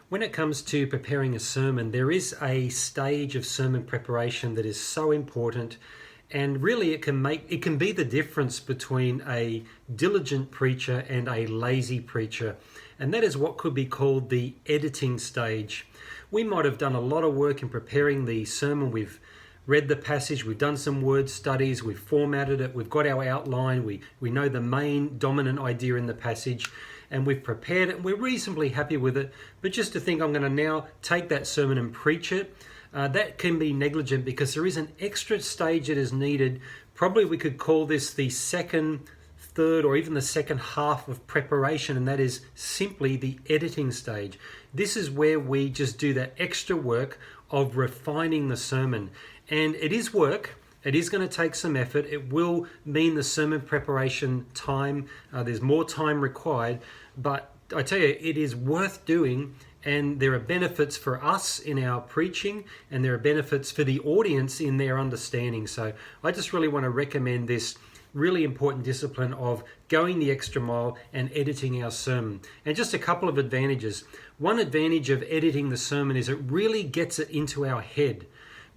When it comes to preparing a sermon, there is a stage of sermon preparation that is so important, and really it can be the difference between a diligent preacher and a lazy preacher, and that is what could be called the editing stage. We might have done a lot of work in preparing the sermon. We've read the passage, we've done some word studies, we've formatted it, we've got our outline, we know the main dominant idea in the passage, and we've prepared it, and we're reasonably happy with it. But just to think I'm going to now take that sermon and preach it, that can be negligent, because there is an extra stage that is needed. Probably we could call this the second, third, or even the second half of preparation, and that is simply the editing stage. This is where we just do that extra work of refining the sermon. And it is work. It is going to take some effort. It will mean the sermon preparation time. There's more time required. But I tell you, it is worth doing. And there are benefits for us in our preaching, and there are benefits for the audience in their understanding. So I just really want to recommend this really important discipline of going the extra mile and editing our sermon. And just a couple of advantages. One advantage of editing the sermon is it really gets it into our head.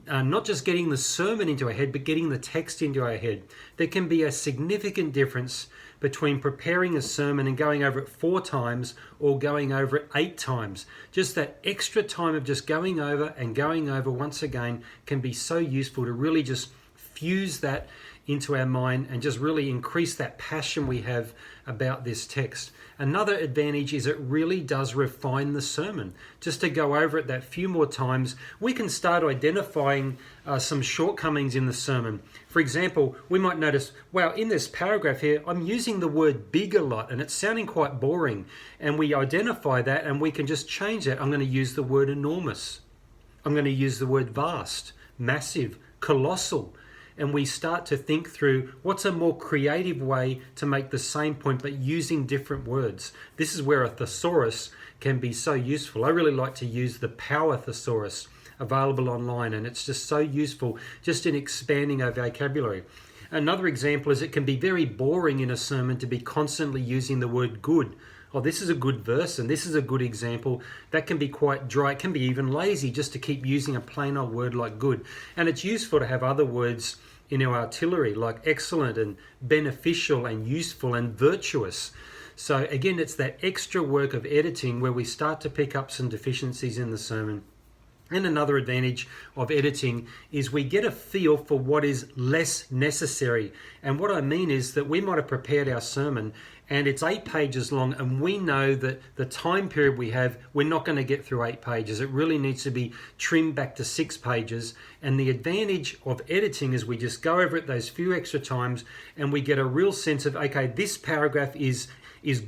Not just getting the sermon into our head, but getting the text into our head. There can be a significant difference between preparing a sermon and going over it 4 times or going over it 8 times. Just that extra time of just going over and going over once again can be so useful to really just fuse that into our mind and just really increase that passion we have about this text. Another advantage is it really does refine the sermon. Just to go over it that few more times, we can start identifying some shortcomings in the sermon. For example, we might notice, wow, in this paragraph here, I'm using the word big a lot and it's sounding quite boring. And we identify that and we can just change that. I'm going to use the word enormous. I'm going to use the word vast, massive, colossal. And we start to think through what's a more creative way to make the same point but using different words. This is where a thesaurus can be so useful. I really like to use the Power Thesaurus available online, and it's just so useful just in expanding our vocabulary. Another example is it can be very boring in a sermon to be constantly using the word good. Oh, this is a good verse and this is a good example. That can be quite dry. It can be even lazy just to keep using a plain old word like good. And it's useful to have other words in our artillery like excellent and beneficial and useful and virtuous. So again, it's that extra work of editing where we start to pick up some deficiencies in the sermon. And another advantage of editing is we get a feel for what is less necessary. And what I mean is that we might have prepared our sermon and it's 8 pages long, and we know that the time period we have, we're not going to get through 8 pages. It really needs to be trimmed back to 6 pages. And the advantage of editing is we just go over it those few extra times and we get a real sense of, okay, this paragraph is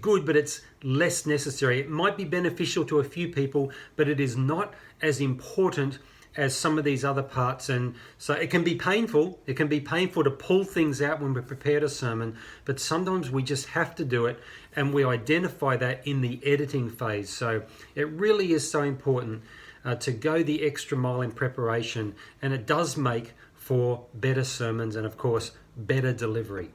good, but it's less necessary. It might be beneficial to a few people, but it is not as important as some of these other parts. And so it can be painful. It can be painful to pull things out when we've prepared a sermon, but sometimes we just have to do it, and we identify that in the editing phase. So it really is so important to go the extra mile in preparation, and it does make for better sermons and, of course, better delivery.